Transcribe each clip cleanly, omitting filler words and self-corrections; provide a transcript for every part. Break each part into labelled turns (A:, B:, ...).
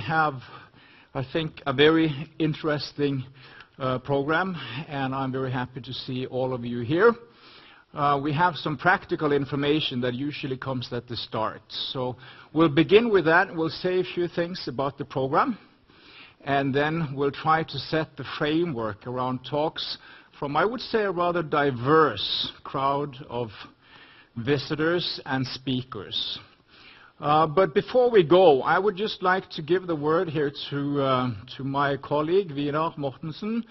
A: have, I think, a very interesting program, and I'm very happy to see all of you here. We have some practical information that usually comes at the start. So we'll begin with that. We'll say a few things about the program, and then we'll try to set the framework around talks from, I would say, a rather diverse crowd of visitors and speakers. But before we go, I would just like to give the word here to my colleague, Vidar Mortensen,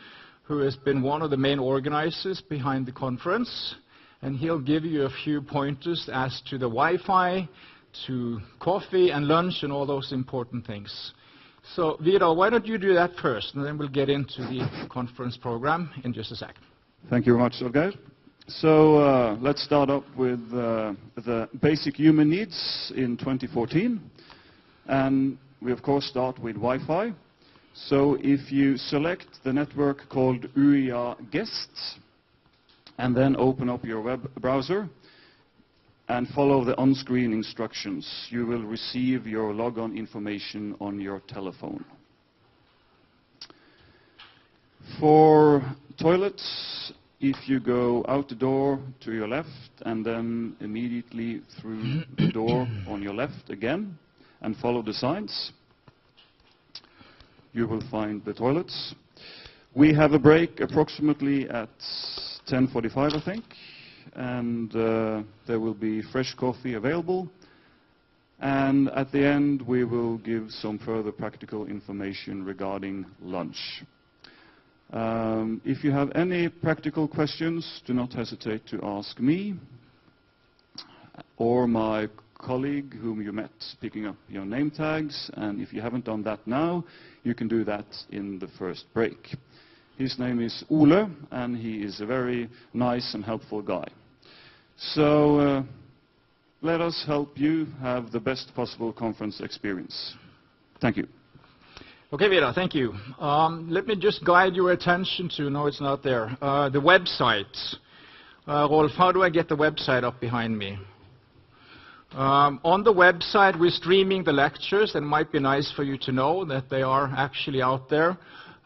A: who has been one of the main organizers behind the conference. And he'll give you a few pointers as to the Wi-Fi, to coffee and lunch and all those important things. So, Vidar, why don't you do that first, and then we'll get into the conference program in just a sec.
B: Thank you very much, Olgeir. So let's start up with the basic human needs in 2014. And we, of course, start with Wi-Fi. So if you select the network called UIA Guests, and then open up your web browser and follow the on-screen instructions, you will receive your logon information on your telephone. For toilets, if you go out the door to your left and then immediately through the door on your left again and follow the signs, you will find the toilets. We have a break approximately at 10:45, I think, and there will be fresh coffee available. And at the end, we will give some further practical information regarding lunch. If you have any practical questions, do not hesitate to ask me or my colleague whom you met picking up your name tags. And if you haven't done that now, you can do that in the first break. His name is Ole, and he is a very nice and helpful guy. So let us help you have the best possible conference experience. Thank you.
A: Okay, Vidar, thank you. Let me just guide your attention to, no, it's not there, the website. Rolf, how do I get the website up behind me? On the website, we're streaming the lectures, and it might be nice for you to know that they are actually out there.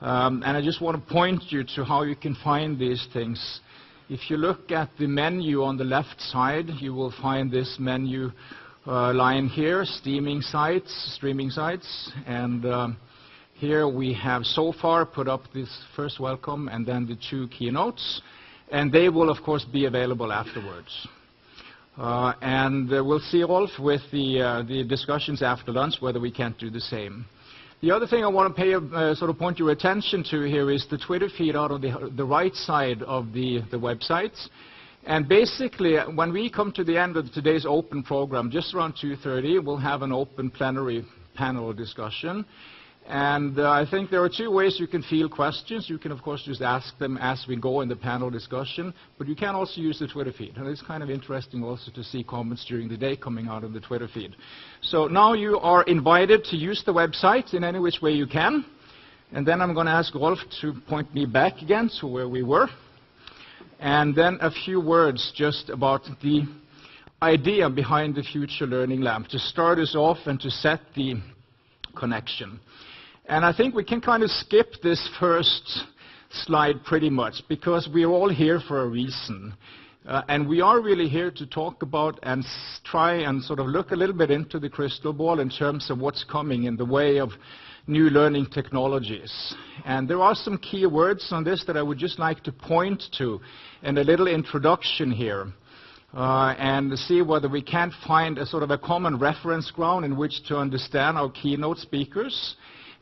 A: And I just want to point you to how you can find these things. If you look at the menu on the left side, you will find this menu line here, streaming sites. And here we have so far put up this first welcome and then the two keynotes. And they will, of course, be available afterwards. And we'll see, Rolf, with the discussions after lunch, whether we can't do the same. The other thing I want to sort of point your attention to here is the Twitter feed out on the right side of the website. And basically, when we come to the end of today's open program, just around 2:30, we'll have an open plenary panel discussion. And I think there are two ways you can field questions. You can, of course, just ask them as we go in the panel discussion, but you can also use the Twitter feed. And it's kind of interesting also to see comments during the day coming out of the Twitter feed. So now you are invited to use the website in any which way you can. And then I'm going to ask Rolf to point me back again to where we were. And then a few words just about the idea behind the Future Learning Lab, to start us off and to set the connection. And I think we can kind of skip this first slide pretty much, because we're all here for a reason. And we are really here to talk about and try and sort of look a little bit into the crystal ball in terms of what's coming in the way of new learning technologies. And there are some key words on this that I would just like to point to in a little introduction here. And see whether we can't find a sort of a common reference ground in which to understand our keynote speakers,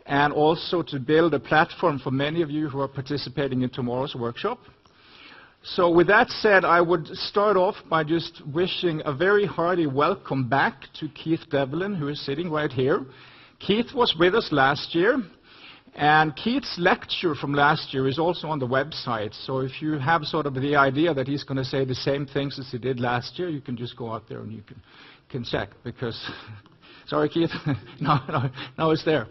A: and also to build a platform for many of you who are participating in tomorrow's workshop. So with that said, I would start off by just wishing a very hearty welcome back to Keith Devlin, who is sitting right here. Keith was with us last year, and Keith's lecture from last year is also on the website. So if you have sort of the idea that he's going to say the same things as he did last year, you can just go out there and you can check, because... Sorry, Keith. No, it's there.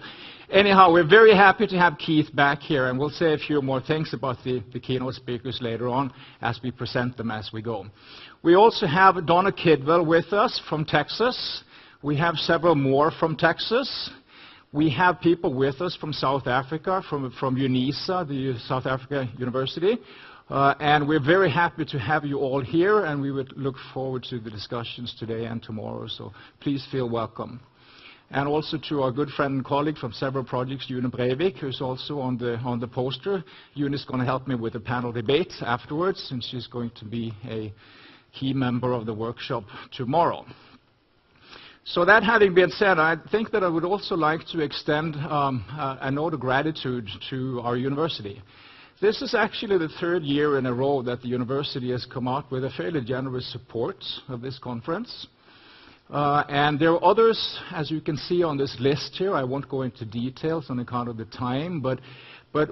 A: Anyhow, we're very happy to have Keith back here, and we'll say a few more things about the keynote speakers later on as we present them as we go. We also have Donna Kidwell with us from Texas. We have several more from Texas. We have people with us from South Africa, from UNISA, the South Africa University, and we're very happy to have you all here, and we would look forward to the discussions today and tomorrow, so please feel welcome. And also to our good friend and colleague from several projects, June Breivik, who's also on the poster. June is going to help me with a panel debate afterwards, since she's going to be a key member of the workshop tomorrow. So that having been said, I think that I would also like to extend a note of gratitude to our university. This is actually the third year in a row that the university has come out with a fairly generous support of this conference. And there are others, as you can see on this list here. I won't go into details on account of the time, but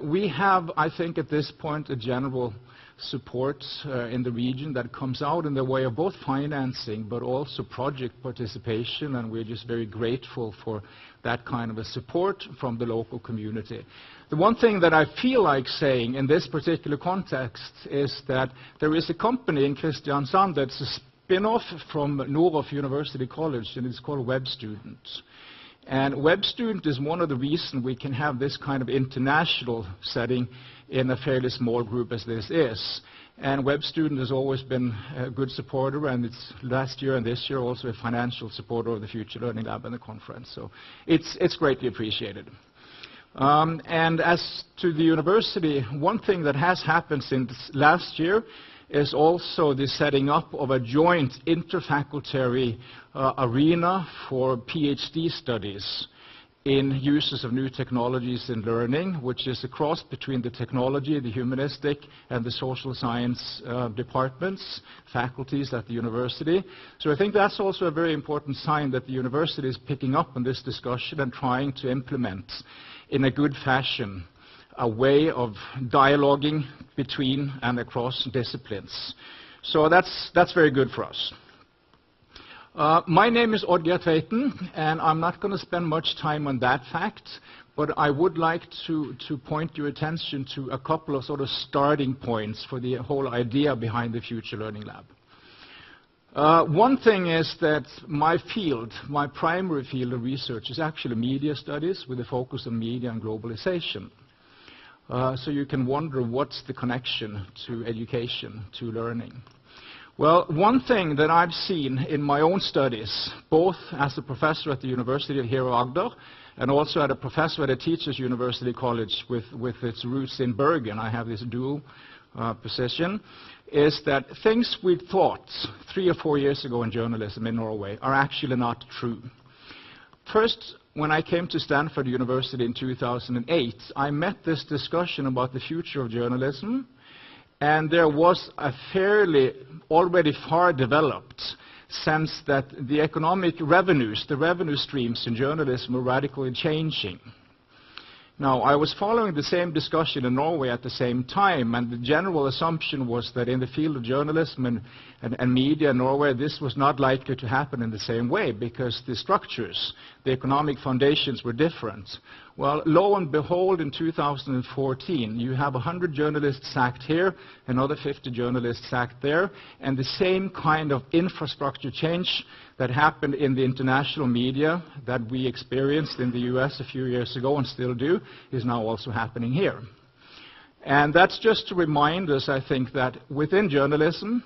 A: we have, I think, at this point, a general support in the region that comes out in the way of both financing but also project participation, and we're just very grateful for that kind of a support from the local community. The one thing that I feel like saying in this particular context is that there is a company in Kristiansand that's a spin-off from Noroff University College, and it's called Web Student. And Web Student is one of the reasons we can have this kind of international setting in a fairly small group as this is. And Web Student has always been a good supporter, and it's last year and this year also a financial supporter of the Future Learning Lab and the conference. So it's greatly appreciated. And as to the university, one thing that has happened since last year is also the setting up of a joint interfaculty arena for PhD studies in uses of new technologies in learning, which is a cross between the technology, the humanistic, and the social science departments, faculties at the university. So I think that's also a very important sign that the university is picking up on this discussion and trying to implement in a good fashion a way of dialoguing between and across disciplines. So that's very good for us. My name is Oddgeir Tveiten, and I'm not going to spend much time on that fact, but I would like to point your attention to a couple of sort of starting points for the whole idea behind the Future Learning Lab. One thing is that my field, my primary field of research, is actually media studies with a focus on media and globalization. So you can wonder what's the connection to education, to learning. Well, one thing that I've seen in my own studies, both as a professor at the University here at Agder and also as a professor at a Teachers University College with its roots in Bergen, I have this dual position, is that things we thought 3 or 4 years ago in journalism in Norway are actually not true. First, when I came to Stanford University in 2008, I met this discussion about the future of journalism, and there was a fairly already far developed sense that the economic revenues, the revenue streams in journalism were radically changing. Now, I was following the same discussion in Norway at the same time, and the general assumption was that in the field of journalism and media in Norway, this was not likely to happen in the same way because the structures, the economic foundations were different. Well, lo and behold, in 2014, you have 100 journalists sacked here, another 50 journalists sacked there, and the same kind of infrastructure change that happened in the international media that we experienced in the US a few years ago and still do is now also happening here. And that's just to remind us, I think, that within journalism,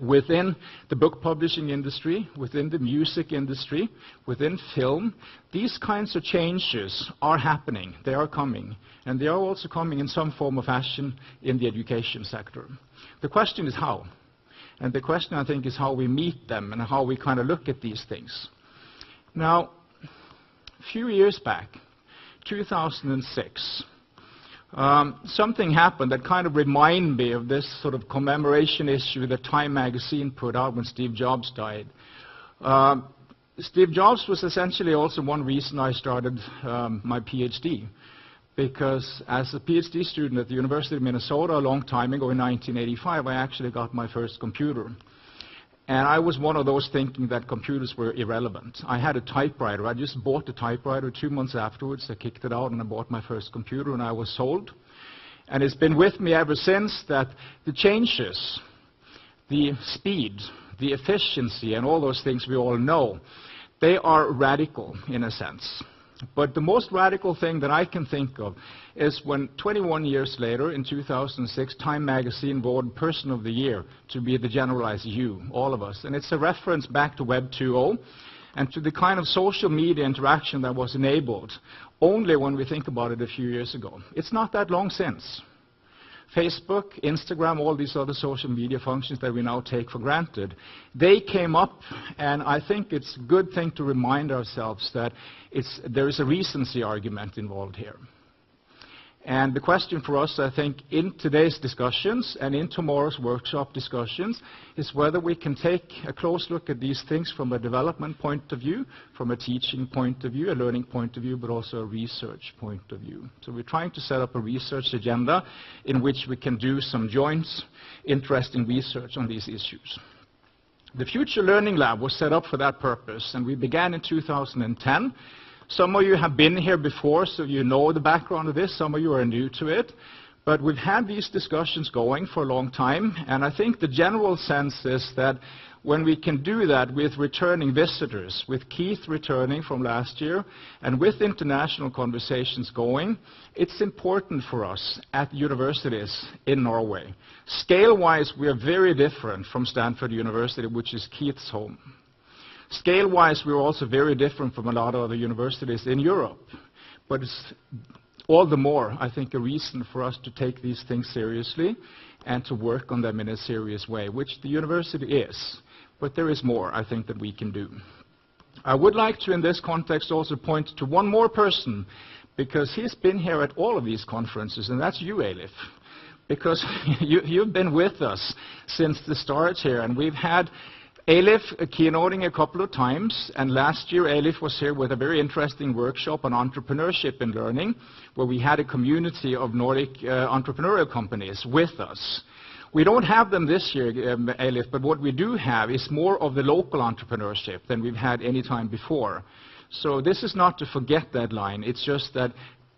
A: within the book publishing industry, within the music industry, within film, these kinds of changes are happening. They are coming. And they are also coming in some form or fashion in the education sector. The question is how. And the question, I think, is how we meet them and how we kind of look at these things. Now, a few years back, 2006, something happened that kind of reminded me of this sort of commemoration issue that Time magazine put out when Steve Jobs died. Steve Jobs was essentially also one reason I started my PhD, because as a PhD student at the University of Minnesota a long time ago in 1985, I actually got my first computer. And I was one of those thinking that computers were irrelevant. I had a typewriter. I just bought a typewriter 2 months afterwards. I kicked it out and I bought my first computer and I was sold. And it's been with me ever since that the changes, the speed, the efficiency and all those things we all know, they are radical in a sense. But the most radical thing that I can think of is when 21 years later, in 2006, Time magazine voted Person of the Year to be the generalized you, all of us. And it's a reference back to Web 2.0 and to the kind of social media interaction that was enabled only when we think about it a few years ago. It's not that long since. Facebook, Instagram, all these other social media functions that we now take for granted, they came up, and I think it's a good thing to remind ourselves that there is a recency argument involved here. And the question for us, I think, in today's discussions and in tomorrow's workshop discussions is whether we can take a close look at these things from a development point of view, from a teaching point of view, a learning point of view, but also a research point of view. So we're trying to set up a research agenda in which we can do some joint, interesting research on these issues. The Future Learning Lab was set up for that purpose, and we began in 2010. Some of you have been here before, so you know the background of this. Some of you are new to it. But we've had these discussions going for a long time, and I think the general sense is that when we can do that with returning visitors, with Keith returning from last year, and with international conversations going, it's important for us at universities in Norway. Scale-wise, we are very different from Stanford University, which is Keith's home. Scale-wise, we're also very different from a lot of other universities in Europe. But it's all the more, I think, a reason for us to take these things seriously and to work on them in a serious way, which the university is. But there is more, I think, that we can do. I would like to, in this context, also point to one more person, because he's been here at all of these conferences, and that's you, Eilif. Because you've been with us since the start here, and we've had Eilif keynoting a couple of times, and last year Eilif was here with a very interesting workshop on entrepreneurship and learning, where we had a community of Nordic entrepreneurial companies with us. We don't have them this year, Eilif, but what we do have is more of the local entrepreneurship than we've had any time before. So this is not to forget that line, it's just that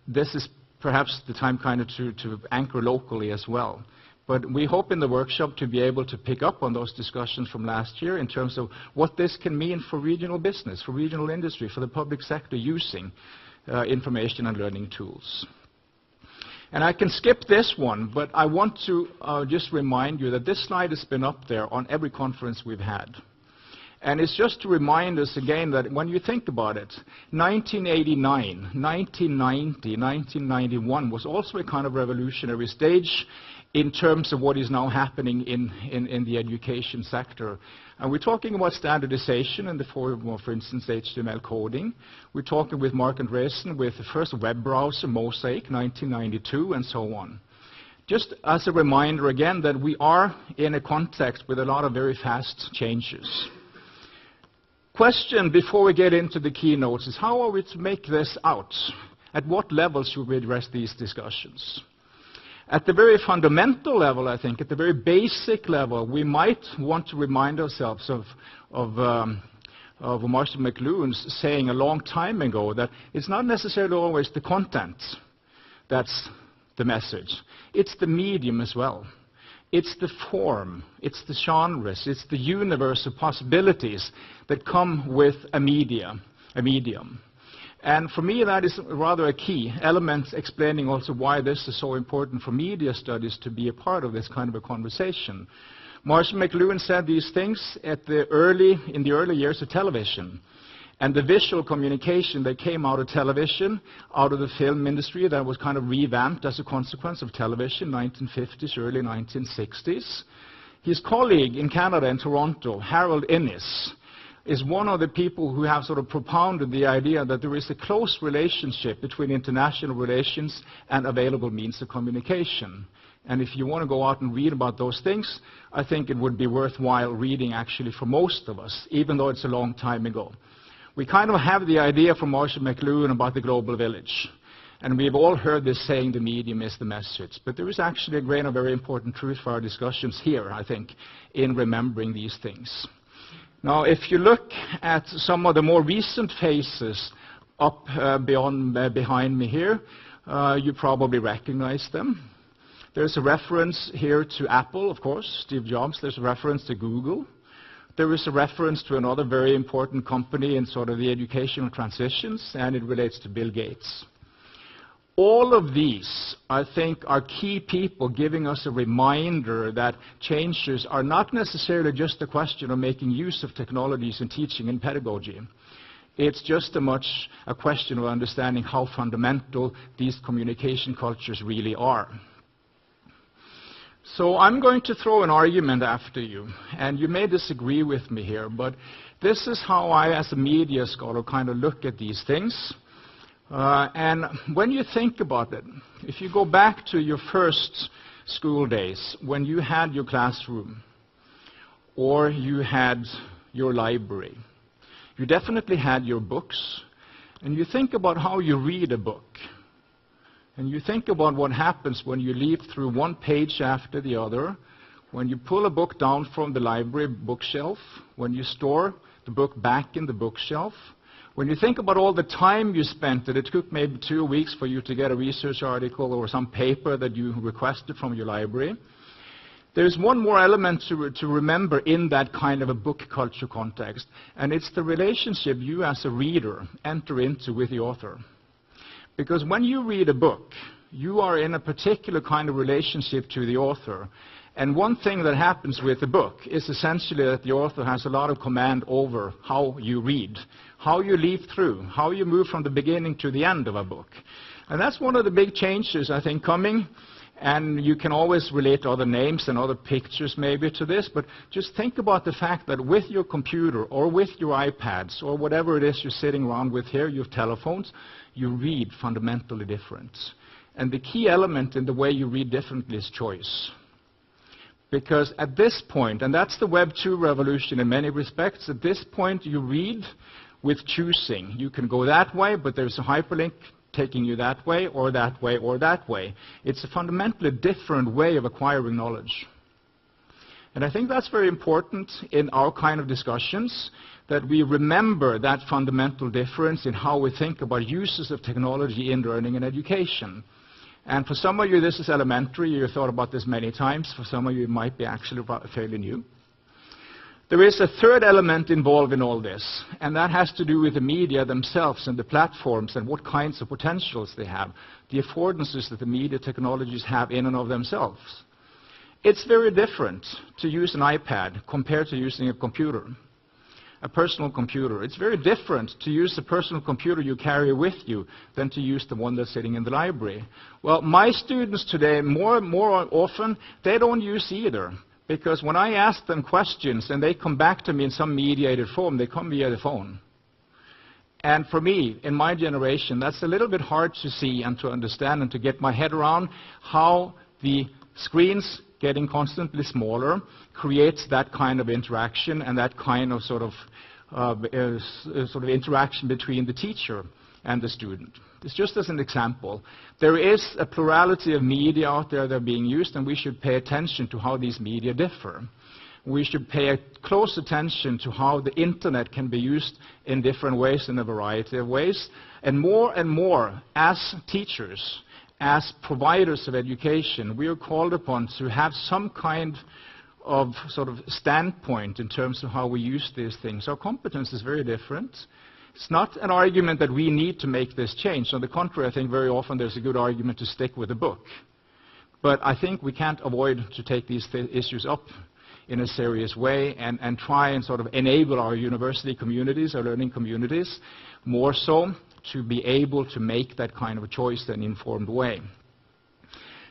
A: this is perhaps the time kind of to anchor locally as well. But we hope in the workshop to be able to pick up on those discussions from last year in terms of what this can mean for regional business, for regional industry, for the public sector using information and learning tools. And I can skip this one, but I want to just remind you that this slide has been up there on every conference we've had. And it's just to remind us again that when you think about it, 1989, 1990, 1991 was also a kind of revolutionary stage in terms of what is now happening in the education sector. And we're talking about standardization in the form of, for instance, HTML coding. We're talking with Mark Andreessen with the first web browser, Mosaic, 1992, and so on. Just as a reminder again that we are in a context with a lot of very fast changes. Question before we get into the keynotes is how are we to make this out? At what level should we address these discussions? At the very fundamental level, I think, at the very basic level, we might want to remind ourselves of Marshall McLuhan's saying a long time ago that it's not necessarily always the content that's the message. It's the medium as well. It's the form, it's the genres, it's the universe of possibilities that come with a medium. And for me, that is rather a key element explaining also why this is so important for media studies to be a part of this kind of a conversation. Marshall McLuhan said these things in the early years of television. And the visual communication that came out of television, out of the film industry that was kind of revamped as a consequence of television, 1950s, early 1960s. His colleague in Canada, in Toronto, Harold Innis, is one of the people who have sort of propounded the idea that there is a close relationship between international relations and available means of communication. And if you want to go out and read about those things, I think it would be worthwhile reading actually for most of us, even though it's a long time ago. We kind of have the idea from Marshall McLuhan about the global village. And we've all heard this saying the medium is the message. But there is actually a grain of very important truth for our discussions here, I think, in remembering these things. Now, if you look at some of the more recent faces up behind me here, you probably recognize them. There's a reference here to Apple, of course, Steve Jobs. There's a reference to Google. there is a reference to another very important company in sort of the educational transitions, and it relates to Bill Gates. All of these, I think, are key people giving us a reminder that changes are not necessarily just a question of making use of technologies in teaching and pedagogy. It's just as much a question of understanding how fundamental these communication cultures really are. So I'm going to throw an argument after you, and you may disagree with me here, but this is how I, as a media scholar, kind of look at these things. And when you think about it, if you go back to your first school days, when you had your classroom, or you had your library, you definitely had your books, and you think about how you read a book. And you think about what happens when you leaf through one page after the other, when you pull a book down from the library bookshelf, when you store the book back in the bookshelf, when you think about all the time you spent, that it took maybe 2 weeks for you to get a research article or some paper that you requested from your library, there's one more element to remember in that kind of a book culture context, and it's the relationship you as a reader enter into with the author. Because when you read a book, you are in a particular kind of relationship to the author. And one thing that happens with the book is essentially that the author has a lot of command over how you read, how you leaf through, how you move from the beginning to the end of a book. And that's one of the big changes, I think, coming. And you can always relate other names and other pictures maybe to this, but just think about the fact that with your computer or with your iPads or whatever it is you're sitting around with here, your telephones, you read fundamentally different. And the key element in the way you read differently is choice. Because at this point, and that's the Web 2 revolution in many respects, at this point you read with choosing. You can go that way, but there's a hyperlink taking you that way, or that way, or that way. It's a fundamentally different way of acquiring knowledge. And I think that's very important in our kind of discussions, that we remember that fundamental difference in how we think about uses of technology in learning and education. And for some of you, this is elementary. You've thought about this many times. For some of you, it might be actually fairly new. There is a third element involved in all this, and that has to do with the media themselves and the platforms and what kinds of potentials they have, the affordances that the media technologies have in and of themselves. It's very different to use an iPad compared to using a computer, a personal computer. It's very different to use the personal computer you carry with you than to use the one that's sitting in the library. Well, my students today, more often, they don't use either. Because when I ask them questions and they come back to me in some mediated form, they come via the phone. And for me, in my generation, that's a little bit hard to see and to understand and to get my head around how the screens getting constantly smaller creates that kind of interaction and that kind of sort of interaction between the teacher and the student. It's just as an example. There is a plurality of media out there that are being used, and we should pay attention to how these media differ. We should pay close attention to how the internet can be used in different ways, in a variety of ways. And more, as teachers, as providers of education, we are called upon to have some kind of sort of standpoint in terms of how we use these things. Our competence is very different. It's not an argument that we need to make this change. On the contrary, I think very often there's a good argument to stick with the book. But I think we can't avoid to take these issues up in a serious way and try and sort of enable our university communities, our learning communities, more so to be able to make that kind of a choice in an informed way.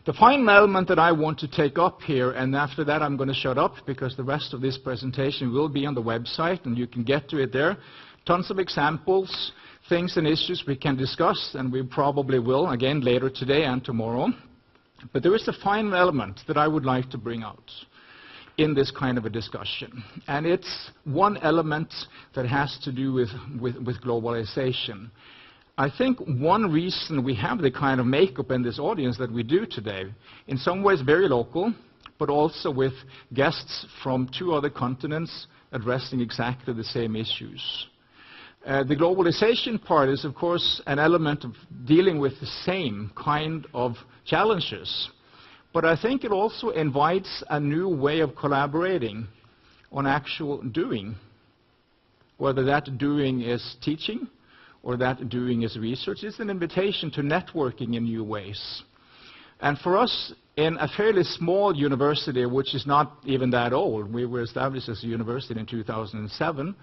A: The final element that I want to take up here, and after that I'm going to shut up because the rest of this presentation will be on the website and you can get to it there. Tons of examples, things and issues we can discuss, and we probably will again later today and tomorrow. But there is a final element that I would like to bring out in this kind of a discussion. And it's one element that has to do with globalization. I think one reason we have the kind of makeup in this audience that we do today, in some ways very local, but also with guests from 2 other continents addressing exactly the same issues. The globalization part is, of course, an element of dealing with the same kind of challenges. But I think it also invites a new way of collaborating on actual doing, whether that doing is teaching or that doing is research. It's an invitation to networking in new ways. And for us, in a fairly small university, which is not even that old, we were established as a university in 2007,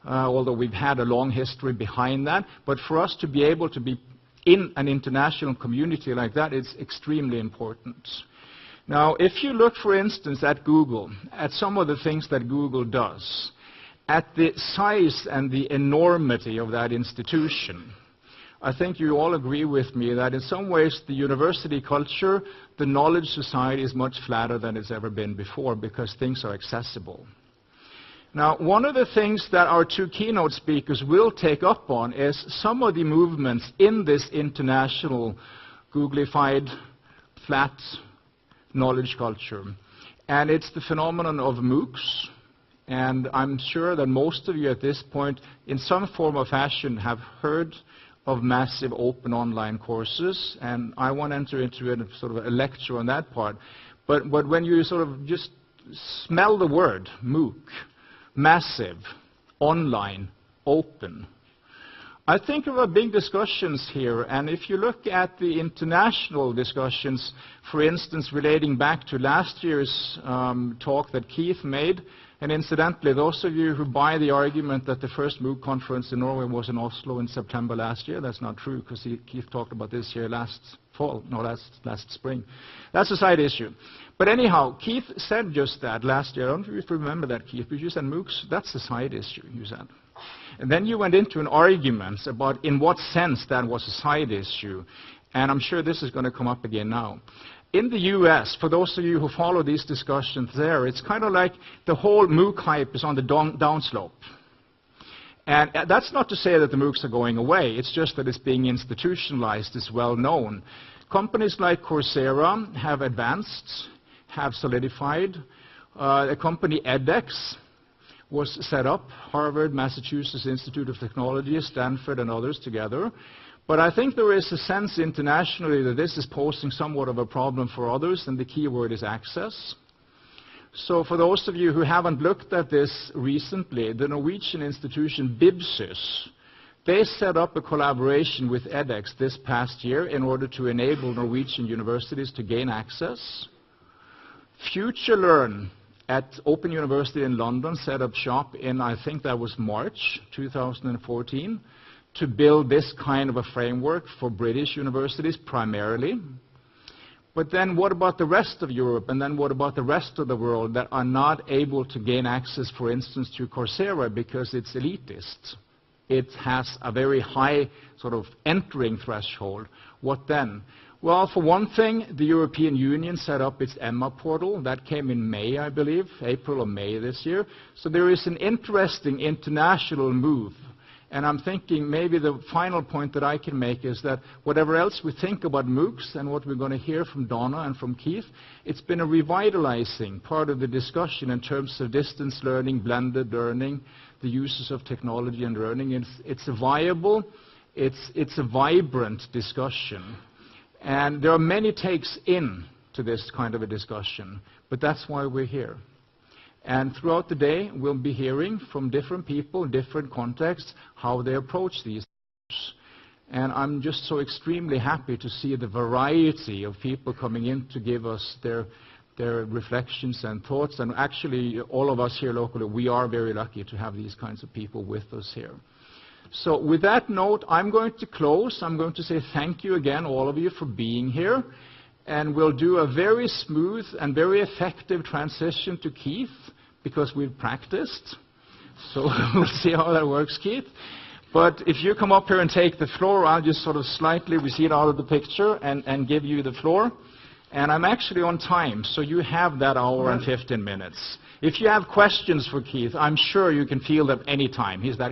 A: although we've had a long history behind that, but for us to be able to be in an international community like that is extremely important. Now, if you look, for instance, at Google, at some of the things that Google does, at the size and the enormity of that institution, I think you all agree with me that in some ways the university culture, the knowledge society is much flatter than it's ever been before because things are accessible. Now, one of the things that our two keynote speakers will take up on is some of the movements in this international Googlified, flat knowledge culture. And it's the phenomenon of MOOCs. And I'm sure that most of you at this point, in some form or fashion, have heard of massive open online courses. And I won't enter into a sort of a lecture on that part. But when you sort of just smell the word MOOC, massive, online, open, I think there are big discussions here. And if you look at the international discussions, for instance, relating back to last year's talk that Keith made, and incidentally, those of you who buy the argument that the first MOOC conference in Norway was in Oslo in September last year, that's not true, because Keith talked about this here last spring. That's a side issue. But anyhow, Keith said just that last year. I don't know if you remember that, Keith, but you said MOOCs, that's a side issue, you said. And then you went into an argument about in what sense that was a side issue. And I'm sure this is going to come up again now. In the US, for those of you who follow these discussions there, it's kind of like the whole MOOC hype is on the downslope. And that's not to say that the MOOCs are going away. It's just that it's being institutionalized, it's well known. Companies like Coursera have advanced, have solidified. A company, edX, was set up, Harvard, Massachusetts Institute of Technology, Stanford, and others together. But I think there is a sense internationally that this is posing somewhat of a problem for others, and the key word is access. So for those of you who haven't looked at this recently, the Norwegian institution Bibsys, they set up a collaboration with edX this past year in order to enable Norwegian universities to gain access. FutureLearn at Open University in London set up shop in, I think that was March 2014, to build this kind of a framework for British universities primarily. But then what about the rest of Europe, and then what about the rest of the world that are not able to gain access, for instance, to Coursera because it's elitist? It has a very high sort of entering threshold. What then? Well, for one thing, the European Union set up its EMMA portal. That came in May, I believe, April or May this year. So there is an interesting international move. And I'm thinking maybe the final point that I can make is that whatever else we think about MOOCs and what we're going to hear from Donna and from Keith, it's been a revitalizing part of the discussion in terms of distance learning, blended learning, the uses of technology and learning. It's a viable, it's a vibrant discussion. And there are many takes in to this kind of a discussion, but that's why we're here. And throughout the day, we'll be hearing from different people, different contexts, how they approach these issues. And I'm just so extremely happy to see the variety of people coming in to give us their reflections and thoughts. And actually, all of us here locally, we are very lucky to have these kinds of people with us here. So with that note, I'm going to close. I'm going to say thank you again, all of you, for being here. And we'll do a very smooth and very effective transition to Keith, because we've practiced. So we'll see how that works, Keith. But if you come up here and take the floor, I'll just sort of slightly recede out of the picture and give you the floor. And I'm actually on time, so you have that hour and 15 minutes. If you have questions for Keith, I'm sure you can field them any time. He's that